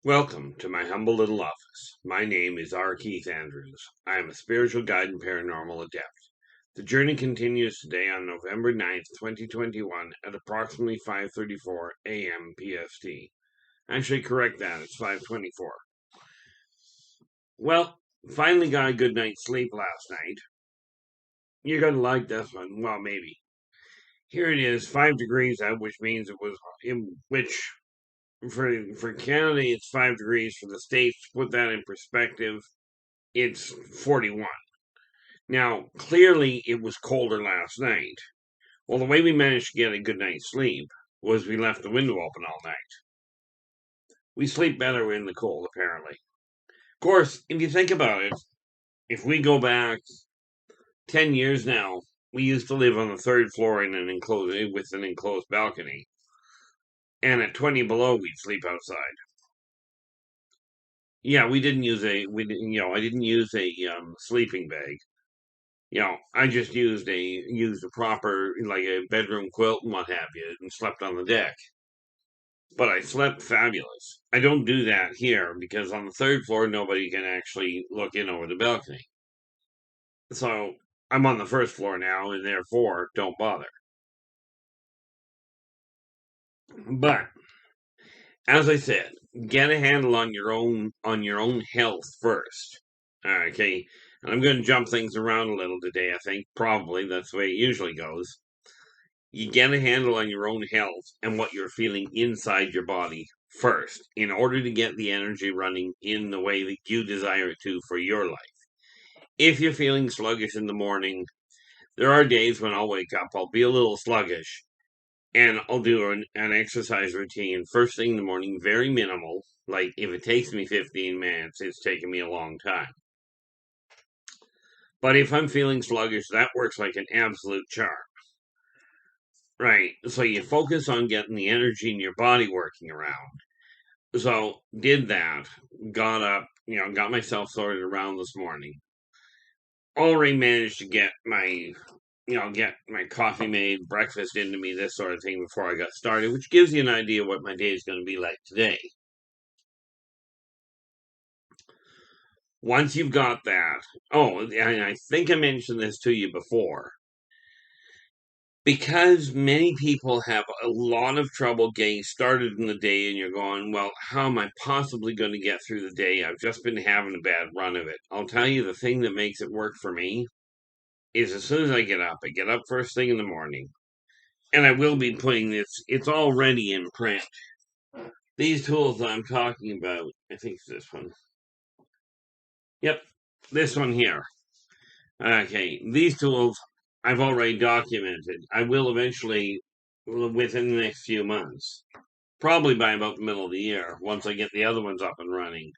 Welcome to my humble little office. My name is R. Keith Andrews. I am a spiritual guide and paranormal adept. The journey continues today on November 9th, 2021 at approximately 5:34 a.m. PST. Actually, correct that, it's 5:24. Well, finally got a good night's sleep last night. You're going to like this one. Well, maybe. Here it is, 5 degrees out, which means it was, which for Canada, it's 5 degrees. For the States, to put that in perspective, it's 41. Now, clearly it was colder last night. Well, the way we managed to get a good night's sleep was we left the window open all night. We sleep better in the cold, apparently. Of course, if you think about it, if we go back 10 years now, we used to live on the third floor in an enclosed balcony. And at 20 below, we'd sleep outside. Yeah, I didn't use a sleeping bag. I just used a proper, like a bedroom quilt and what have you, and slept on the deck. But I slept fabulous. I don't do that here because on the third floor nobody can actually look in over the balcony. So I'm on the first floor now, and therefore don't bother. But as I said, get a handle on your own health first. Okay, and I'm going to jump things around a little today. I think probably that's the way it usually goes. You get a handle on your own health and what you're feeling inside your body first in order to get the energy running in the way that you desire it to for your life. If you're feeling sluggish in the morning, there are days when I'll wake up, I'll be a little sluggish, and I'll do an exercise routine first thing in the morning, very minimal. Like if it takes me 15 minutes, it's taken me a long time. But if I'm feeling sluggish, that works like an absolute charm. Right. So you focus on getting the energy in your body working around. So did that, got up, got myself sorted around this morning. Already managed to get my coffee made, breakfast into me, this sort of thing before I got started, which gives you an idea what my day is going to be like today. Once you've got that, and I think I mentioned this to you before, because many people have a lot of trouble getting started in the day, and you're going, well, how am I possibly going to get through the day? I've just been having a bad run of it. I'll tell you, the thing that makes it work for me is as soon as I get up first thing in the morning, and I will be putting this, it's already in print. These tools that I'm talking about, I think it's this one. Yep, this one here. Okay, these tools I've already documented. I will eventually, within the next few months, probably by about the middle of the year, once I get the other ones up and running.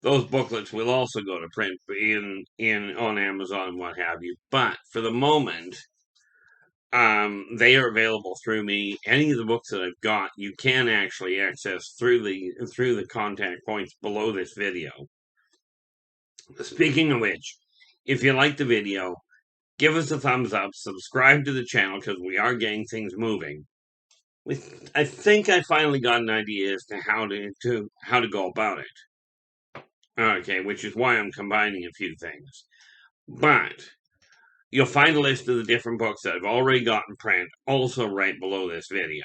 Those booklets will also go to print in on Amazon and what have you. But for the moment, they are available through me. Any of the books that I've got, you can actually access through the contact points below this video. Speaking of which, if you like the video, give us a thumbs up, subscribe to the channel because we are getting things moving. I think I finally got an idea as to how to go about it. Okay, which is why I'm combining a few things. But you'll find a list of the different books that I've already got in print also right below this video.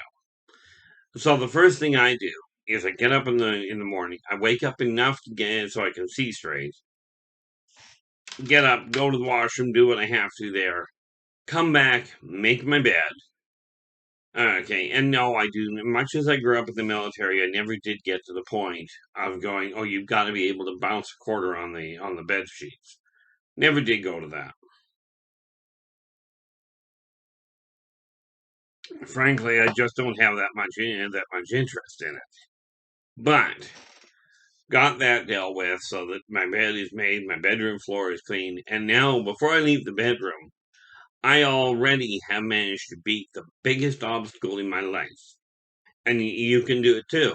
So the first thing I do is I get up in the morning. I wake up enough to get in so I can see straight. Get up, go to the washroom, do what I have to there. Come back, make my bed. Okay, and no, I do. Much as I grew up in the military, I never did get to the point of going, oh, you've got to be able to bounce a quarter on the bed sheets. Never did go to that. Frankly, I just don't have that much interest in it. But got that dealt with so that my bed is made, my bedroom floor is clean, and now before I leave the bedroom, I already have managed to beat the biggest obstacle in my life. And you can do it too.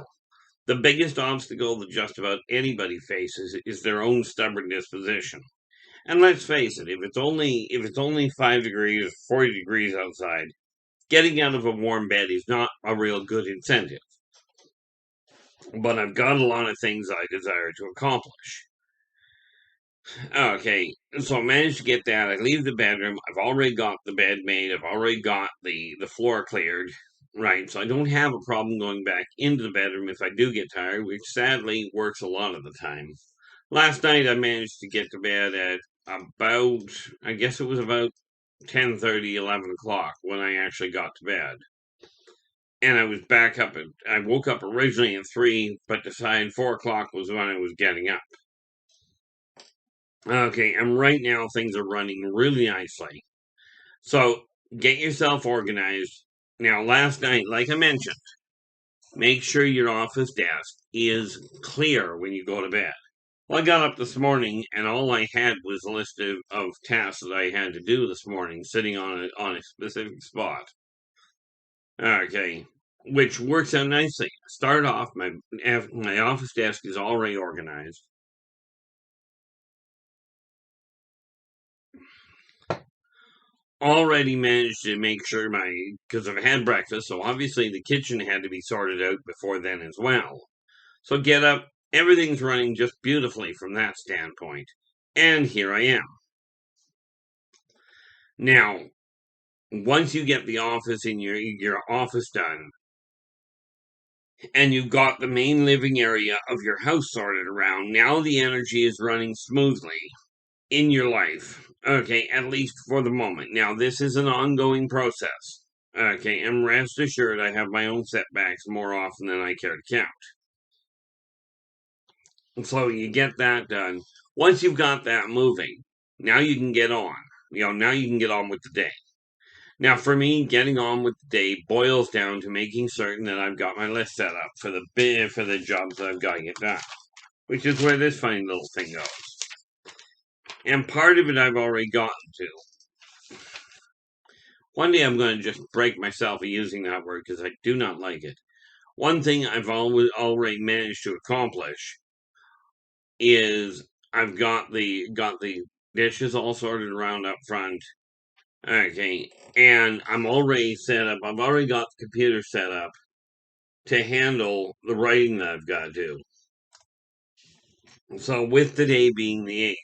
The biggest obstacle that just about anybody faces is their own stubborn disposition. And let's face it, if it's only 5 degrees, 40 degrees outside, getting out of a warm bed is not a real good incentive. but I've got a lot of things I desire to accomplish. Okay, so I managed to get that. I leave the bedroom. I've already got the bed made. I've already got the floor cleared. Right, so I don't have a problem going back into the bedroom if I do get tired, which sadly works a lot of the time. Last night I managed to get to bed at about, I guess it was about 10:30, 11 o'clock when I actually got to bed. And I was back up at, I woke up originally at 3, but decided 4 o'clock was when I was getting up. Okay, and right now things are running really nicely. So get yourself organized. Now, last night, like I mentioned, make sure your office desk is clear when you go to bed. Well, I got up this morning and all I had was a list of tasks that I had to do this morning, sitting on a specific spot. Okay, which works out nicely. Start off, my office desk is already organized. Already managed to make sure because I've had breakfast, so obviously the kitchen had to be sorted out before then as well. So get up, everything's running just beautifully from that standpoint. And here I am. Now, once you get the office in your office done, and you've got the main living area of your house sorted around, now the energy is running smoothly in your life. Okay, at least for the moment. Now, this is an ongoing process. Okay, and rest assured, I have my own setbacks more often than I care to count. And so you get that done. Once you've got that moving, now you can get on. Now you can get on with the day. Now, for me, getting on with the day boils down to making certain that I've got my list set up for the jobs that I've got to get done, which is where this funny little thing goes. And part of it I've already gotten to. One day I'm going to just break myself of using that word because I do not like it. One thing I've already managed to accomplish is I've got the dishes all sorted around up front. Okay, and I'm already set up. I've already got the computer set up to handle the writing that I've got to do. So with today being the 8th,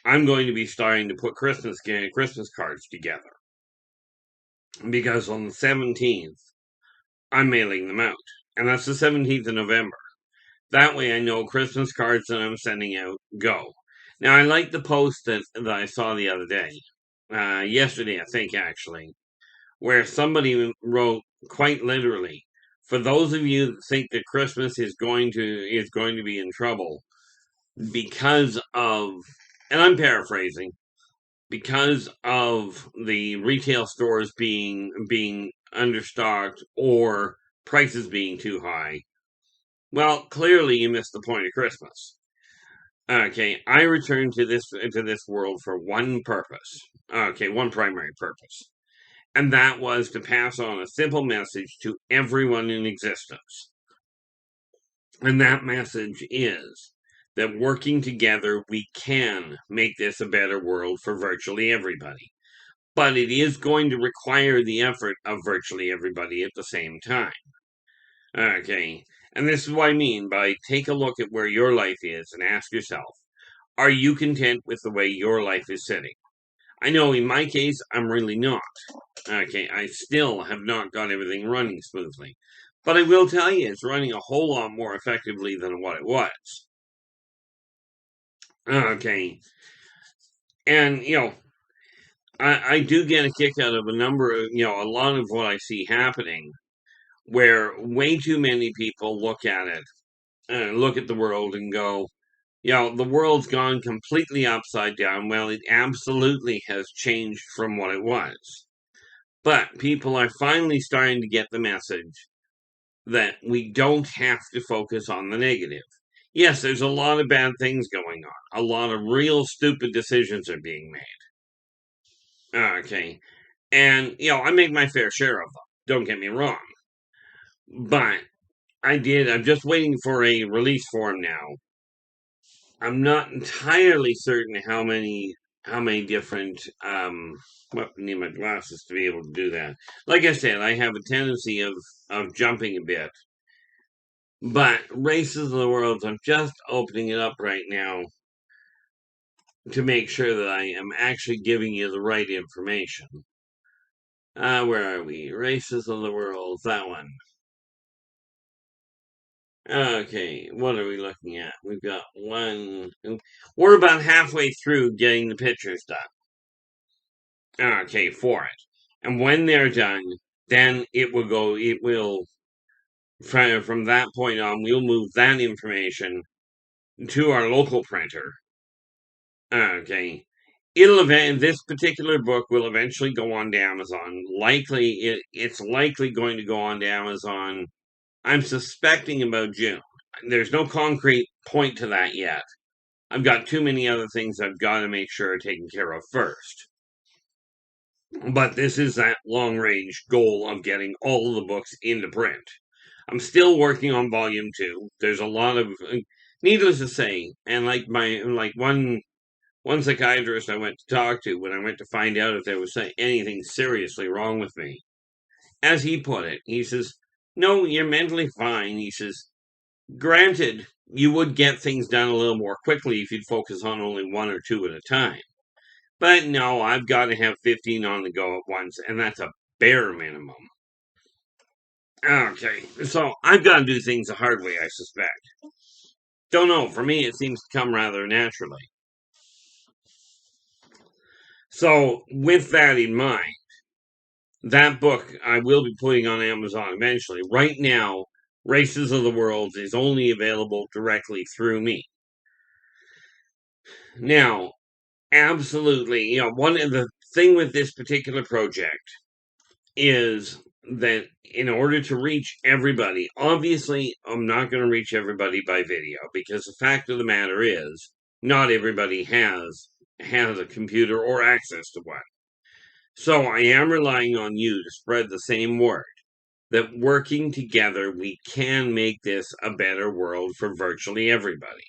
I'm going to be starting to put Christmas cards together because on the 17th I'm mailing them out, and that's the 17th of November. That way I know Christmas cards that I'm sending out go. Now, I like the post that I saw the other day, yesterday, I think, actually, where somebody wrote quite literally, for those of you that think that Christmas is going to be in trouble because of, and I'm paraphrasing, because of the retail stores being understocked or prices being too high. Well, clearly you missed the point of Christmas. Okay, I returned to this world for one purpose. Okay, one primary purpose. And that was to pass on a simple message to everyone in existence. And that message is that working together, we can make this a better world for virtually everybody. But it is going to require the effort of virtually everybody at the same time. Okay, and this is what I mean by take a look at where your life is and ask yourself, are you content with the way your life is sitting? I know in my case, I'm really not. Okay, I still have not got everything running smoothly. But I will tell you, it's running a whole lot more effectively than what it was. Okay, and, I do get a kick out of a lot of what I see happening, where way too many people look at it, look at the world and go, the world's gone completely upside down. Well, it absolutely has changed from what it was. But people are finally starting to get the message that we don't have to focus on the negative. Yes, there's a lot of bad things going on. A lot of real stupid decisions are being made. Okay. And, I make my fair share of them. Don't get me wrong. But I'm just waiting for a release form now. I'm not entirely certain how many different what need my glasses to be able to do that. Like I said, I have a tendency of jumping a bit. But Races of the Worlds, I'm just opening it up right now to make sure that I am actually giving you the right information. Where are we? Races of the Worlds, that one. Okay, what are we looking at? We've got one. We're about halfway through getting the pictures done. Okay, for it. And when they're done, then it will, from that point on, we'll move that information to our local printer. Okay. This particular book will eventually go on to Amazon. It's likely going to go on to Amazon. I'm suspecting about June. There's no concrete point to that yet. I've got too many other things I've got to make sure are taken care of first. But this is that long range goal of getting all of the books into print. I'm still working on volume 2. There's a lot of, needless to say, and one psychiatrist I went to talk to when I went to find out if there was anything seriously wrong with me, as he put it, he says, "No, you're mentally fine." He says, "Granted, you would get things done a little more quickly if you'd focus on only one or two at a time. But no, I've got to have 15 on the go at once, and that's a bare minimum." Okay, so I've got to do things the hard way, I suspect. Don't know, for me it seems to come rather naturally. So, with that in mind, that book I will be putting on Amazon eventually. Right now, Races of the Worlds is only available directly through me. Now, absolutely, one of the thing with this particular project is that in order to reach everybody, obviously I'm not going to reach everybody by video because the fact of the matter is not everybody has a computer or access to one. So I am relying on you to spread the same word that working together we can make this a better world for virtually everybody.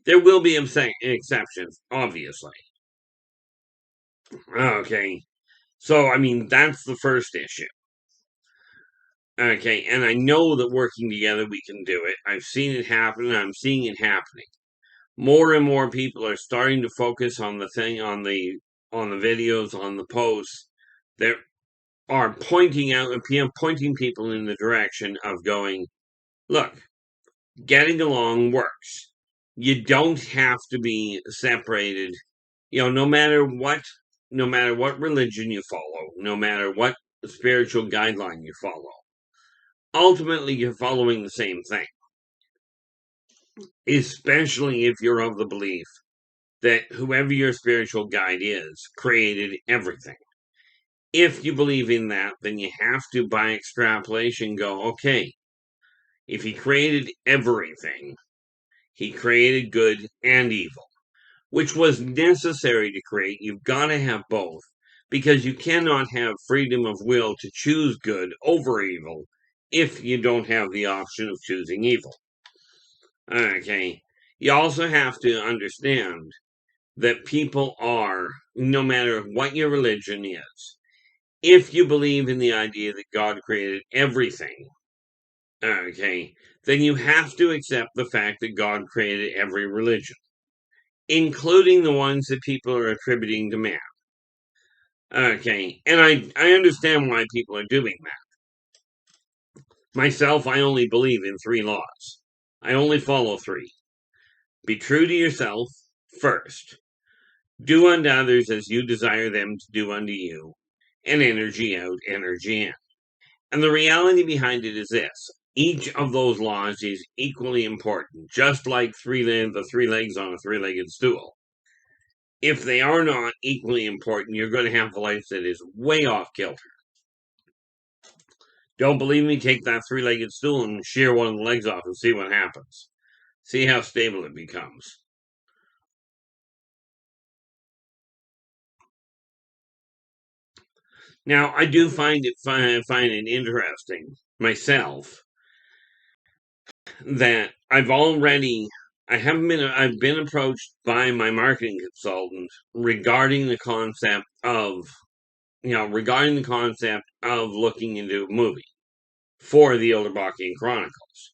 There will be exceptions, obviously. Okay. So I mean that's the first issue. Okay, and I know that working together we can do it. I've seen it happen, and I'm seeing it happening. More and more people are starting to focus on the thing on the videos, on the posts that are pointing people in the direction of going, look, getting along works. You don't have to be separated, no matter what religion you follow, no matter what spiritual guideline you follow. Ultimately, you're following the same thing, especially if you're of the belief that whoever your spiritual guide is created everything. If you believe in that, then you have to, by extrapolation, go, okay, if he created everything, he created good and evil, which was necessary to create. You've got to have both because you cannot have freedom of will to choose good over evil if you don't have the option of choosing evil. Okay. You also have to understand that people are, no matter what your religion is, if you believe in the idea that God created everything, okay, then you have to accept the fact that God created every religion, including the ones that people are attributing to man. Okay, and I understand why people are doing that. Myself, I only believe in 3 laws. I only follow 3. Be true to yourself, first. Do unto others as you desire them to do unto you. And energy out, energy in. And the reality behind it is this. Each of those laws is equally important, just like the 3 legs on a 3-legged stool. If they are not equally important, you're going to have a life that is way off kilter. Don't believe me? Take that 3-legged stool and shear one of the legs off and see what happens. See how stable it becomes. Now, I do find it interesting myself that I've been approached by my marketing consultant regarding the concept of looking into a movie for the Yldrbacian Chronicles.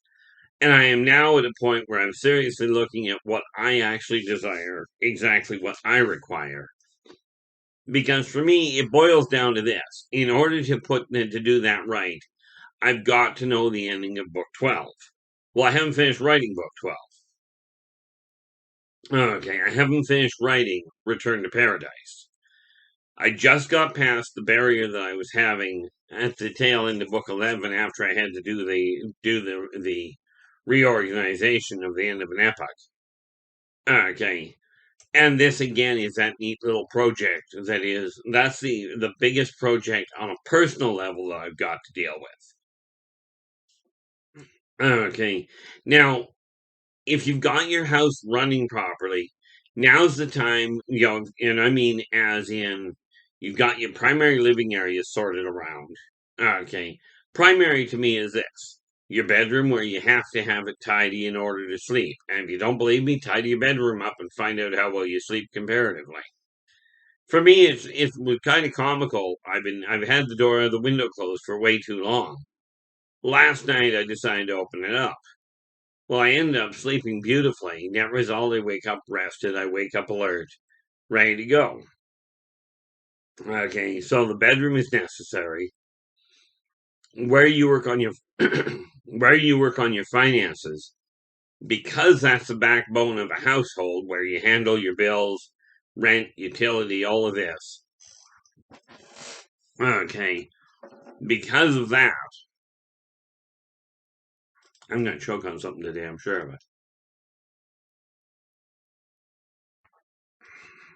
And I am now at a point where I'm seriously looking at what I actually desire, exactly what I require. Because for me, it boils down to this. In order to do that right, I've got to know the ending of book 12. Well, I haven't finished writing book 12. Okay, I haven't finished writing Return to Paradise. I just got past the barrier that I was having at the tail end of book 11 after I had to do the reorganization of the end of an epoch. Okay. And this again is that neat little project that's the biggest project on a personal level that I've got to deal with. Okay. Now, if you've got your house running properly, now's the time, and I mean as in you've got your primary living area sorted around. Okay. Primary to me is this. Your bedroom where you have to have it tidy in order to sleep. And if you don't believe me, tidy your bedroom up and find out how well you sleep comparatively. For me, it's kind of comical. I've had the window closed for way too long. Last night I decided to open it up. Well, I end up sleeping beautifully. Net result, I wake up rested. I wake up alert, ready to go. Okay, so the bedroom is necessary. Where you work on your where you work on your finances, because that's the backbone of a household where you handle your bills, rent, utility, all of this. Okay, because of that, I'm going to choke on something today, I'm sure of it.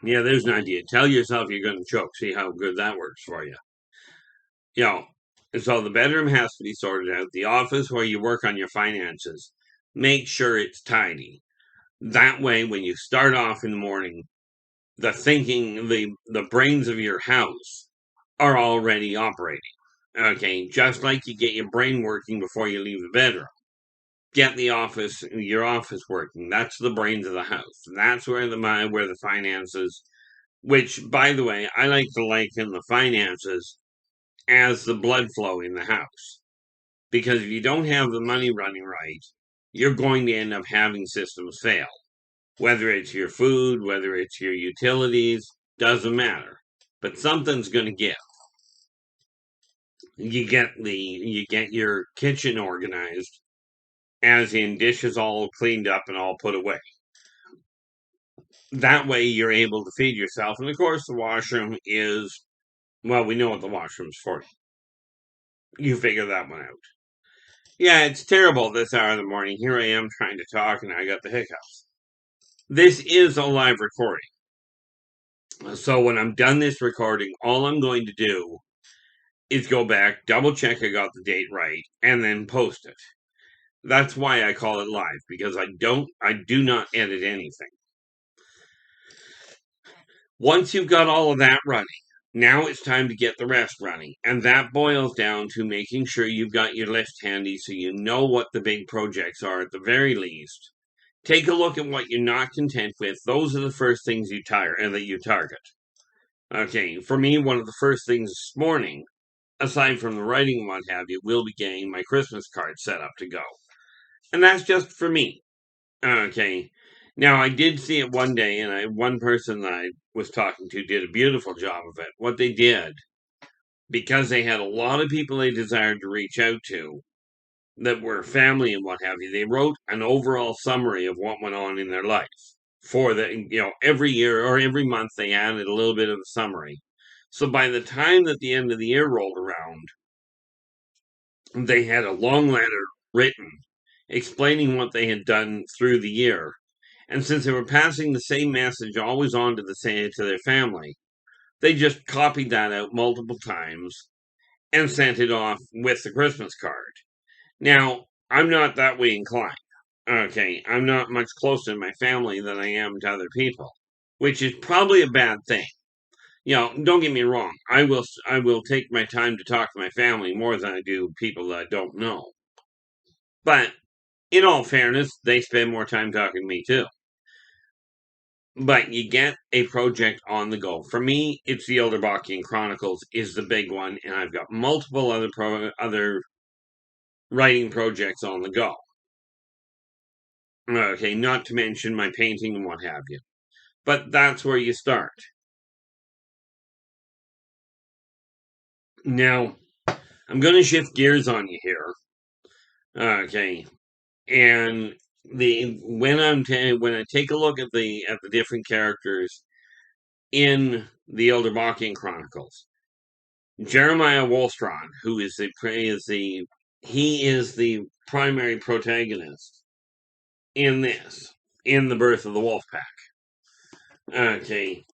Yeah, there's an idea. Tell yourself you're going to choke. See how good that works for you. You know, so the bedroom has to be sorted out. The office where you work on your finances, make sure it's tidy. That way, when you start off in the morning, the brains of your house are already operating. Okay, just like you get your brain working before you leave the bedroom. Get your office working. That's the brains of the house. That's where the finances. Which, by the way, I like to liken the finances as the blood flow in the house. Because if you don't have the money running right, you're going to end up having systems fail. Whether it's your food, whether it's your utilities, doesn't matter. But something's going to give. You get your kitchen organized, as in dishes all cleaned up and all put away. That way you're able to feed yourself. And of course, the washroom is, well, we know what the washroom's for. You figure that one out. Yeah, it's terrible this hour of the morning. Here I am trying to talk and I got the hiccups. This is a live recording. So when I'm done this recording, all I'm going to do is go back, double check I got the date right, and then post it. That's why I call it live, because I do not edit anything. Once you've got all of that running, now it's time to get the rest running. And that boils down to making sure you've got your list handy so you know what the big projects are at the very least. Take a look at what you're not content with. Those are the first things that you target. Okay, for me, one of the first things this morning, aside from the writing and what have you, will be getting my Christmas card set up to go. And that's just for me. Okay. Now, I did see it one day, and one person that I was talking to did a beautiful job of it. What they did, because they had a lot of people they desired to reach out to that were family and what have you, they wrote an overall summary of what went on in their life. Every year or every month they added a little bit of a summary. So by the time that the end of the year rolled around, they had a long letter written explaining what they had done through the year. And since they were passing the same message always on to their family, they just copied that out multiple times and sent it off with the Christmas card. Now, I'm not that way inclined. Okay, I'm not much closer to my family than I am to other people, which is probably a bad thing. Don't get me wrong. I will take my time to talk to my family more than I do people that I don't know. But in all fairness, they spend more time talking to me too. But you get a project on the go. For me, it's the Yldrbac Chronicles is the big one, and I've got multiple other writing projects on the go. Okay, not to mention my painting and what have you. But that's where you start. Now, I'm going to shift gears on you here. Okay, and when I take a look at the different characters in the Yldrbacian Chronicles, Jeremiah Wollstrand, who he is the primary protagonist in this, in the Birth of the Wolf Pack. Okay,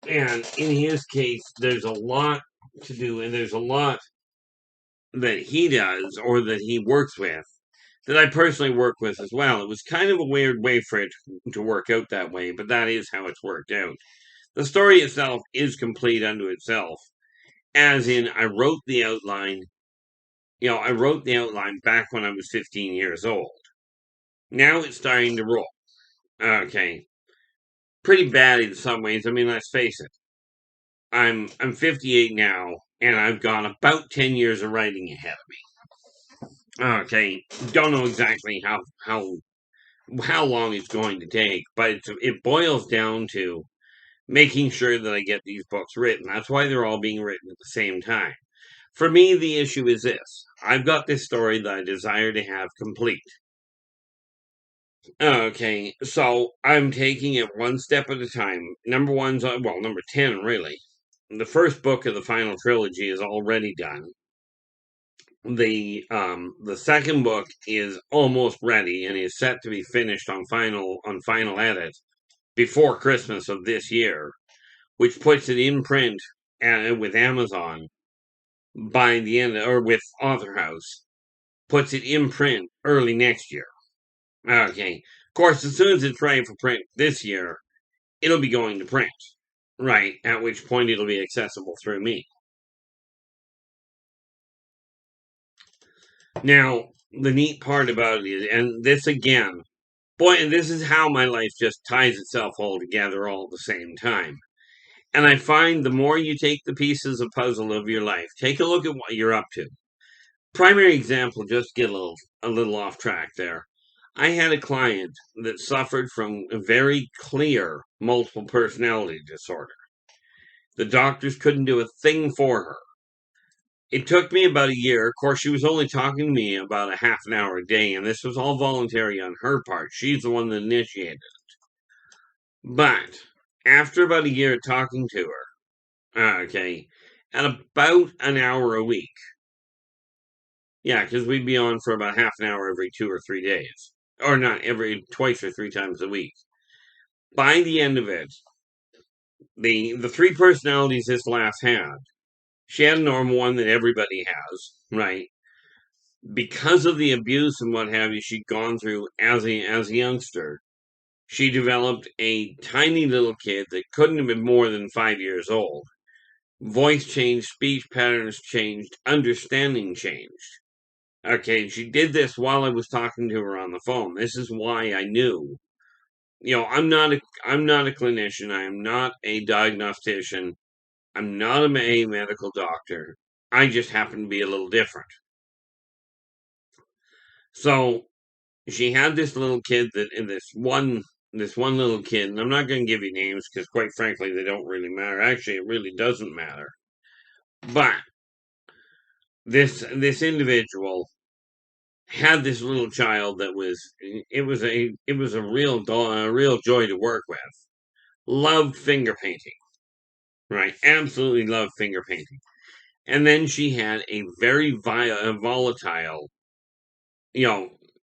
and in his case, there's a lot to do, and there's a lot that he does or that he works with that I personally work with as well. It was kind of a weird way for it to work out that way, but that is how it's worked out. The story itself is complete unto itself, as in I wrote the outline back when I was 15 years old. Now it's starting to roll. Okay. Pretty bad in some ways. I mean, let's face it. I'm 58 now, and I've got about 10 years of writing ahead of me. Okay. Don't know exactly how long it's going to take, but it boils down to making sure that I get these books written. That's why they're all being written at the same time. For me, the issue is this. I've got this story that I desire to have complete. Okay, so I'm taking it one step at a time. Number 10, really. The first book of the final trilogy is already done. The second book is almost ready and is set to be finished on final edit before Christmas of this year, which puts it in print with Amazon by the end, or with Author House, puts it in print early next year. Okay. Of course, as soon as it's ready for print this year, it'll be going to print. Right. At which point it'll be accessible through me. Now, the neat part about it is, and this again, boy, and this is how my life just ties itself all together all at the same time. And I find the more you take the pieces of puzzle of your life, take a look at what you're up to. Primary example, just get a little off track there. I had a client that suffered from a very clear multiple personality disorder. The doctors couldn't do a thing for her. It took me about a year. Of course, she was only talking to me about a half an hour a day, and this was all voluntary on her part. She's the one that initiated it. But after about a year of talking to her, okay, at about an hour a week, yeah, because we'd be on for about half an hour every 2 or 3 days, or not every twice or three times a week. By the end of it, the three personalities this lass had, she had a normal one that everybody has, right? Because of the abuse and what have you she'd gone through as a youngster, she developed a tiny little kid that couldn't have been more than 5 years old. Voice changed, speech patterns changed, understanding changed. Okay, she did this while I was talking to her on the phone. This is why I knew. I'm not a clinician. I am not a diagnostician. I'm not a medical doctor. I just happen to be a little different. So she had this little kid this one little kid, and I'm not going to give you names because, quite frankly, they don't really matter. Actually, it really doesn't matter. But this individual had this little child that it was a real joy to work with. Loved finger painting, right? Absolutely loved finger painting. And then she had a very volatile, you know,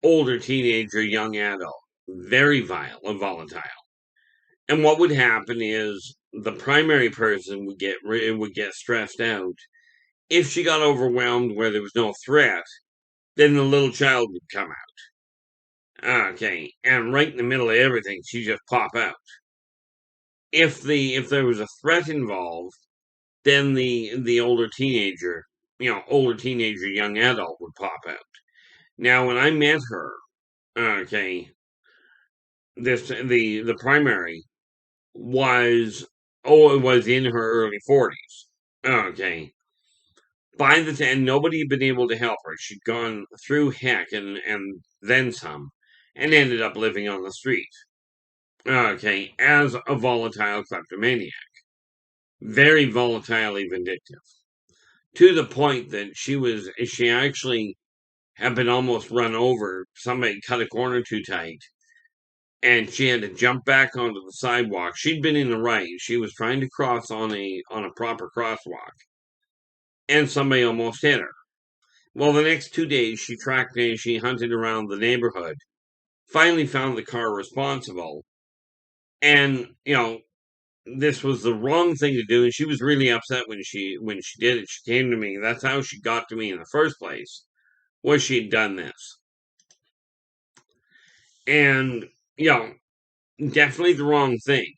older teenager, young adult, very vile and volatile. And what would happen is the primary person would get stressed out. If she got overwhelmed where there was no threat, then the little child would come out. Okay, and right in the middle of everything, she just pop out. If there was a threat involved, then the older teenager, young adult would pop out. Now, when I met her, okay, the primary was it was in her early 40s. Okay. By the time nobody had been able to help her, she'd gone through heck and then some. and ended up living on the street. Okay, as a volatile kleptomaniac. Very volatilely vindictive. To the point that she actually had been almost run over. Somebody cut a corner too tight, and she had to jump back onto the sidewalk. She'd been in the right. She was trying to cross on a proper crosswalk, and somebody almost hit her. Well, the next 2 days, she hunted around the neighborhood, finally found the car responsible, and this was the wrong thing to do, and she was really upset when she did it. She came to me. That's how she got to me in the first place, was she'd done this. And, definitely the wrong thing.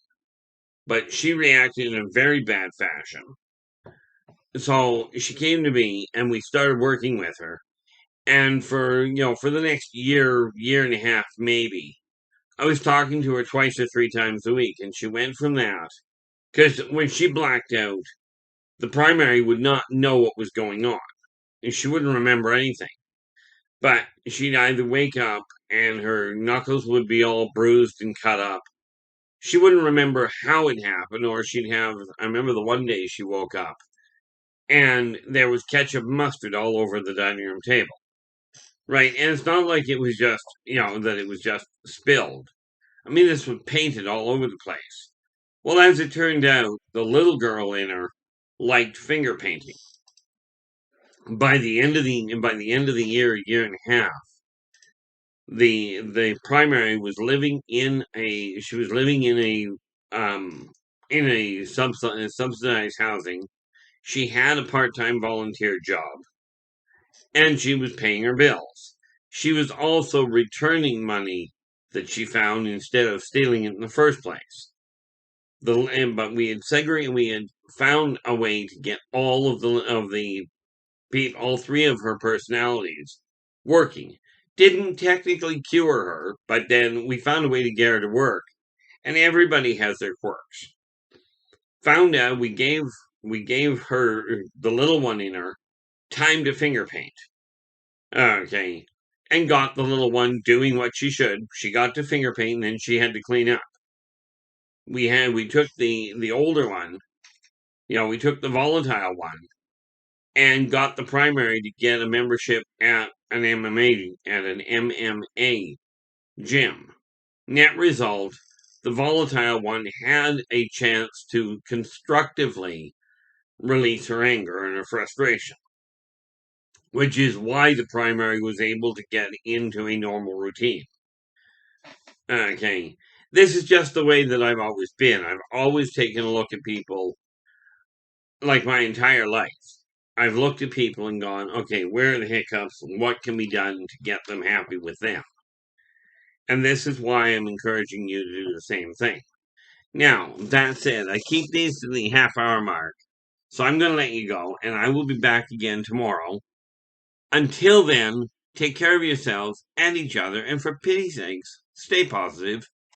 But she reacted in a very bad fashion. So she came to me and we started working with her. And for the next year and a half, maybe, I was talking to her twice or three times a week. And she went from that. Because when she blacked out, the primary would not know what was going on. And she wouldn't remember anything. But she'd either wake up and her knuckles would be all bruised and cut up. She wouldn't remember how it happened, or I remember the one day she woke up and there was ketchup mustard all over the dining room table. Right? And it's not like it was just, that it was just spilled. I mean, this was painted all over the place. Well, as it turned out, the little girl in her liked finger painting. By the end of the year and a half, the primary was living in a subsidized housing. She had a part-time volunteer job, and she was paying her bills. She was also returning money that she found instead of stealing it in the first place. But we had found a way to get all three of her personalities working. Didn't technically cure her, but then we found a way to get her to work. And everybody has their quirks. Found out we gave her, the little one in her, time to finger paint. Okay. And got the little one doing what she should. She got to finger paint and then she had to clean up. We took the older one, we took the volatile one and got the primary to get a membership at an MMA gym. Net result, the volatile one had a chance to constructively release her anger and her frustration, which is why the primary was able to get into a normal routine. Okay, this is just the way that I've always been. I've always taken a look at people, like my entire life. I've looked at people and gone, okay, where are the hiccups and what can be done to get them happy with them? And this is why I'm encouraging you to do the same thing. Now, that said, I keep these to the half-hour mark, so I'm going to let you go, and I will be back again tomorrow. Until then, take care of yourselves and each other, and for pity's sakes, stay positive.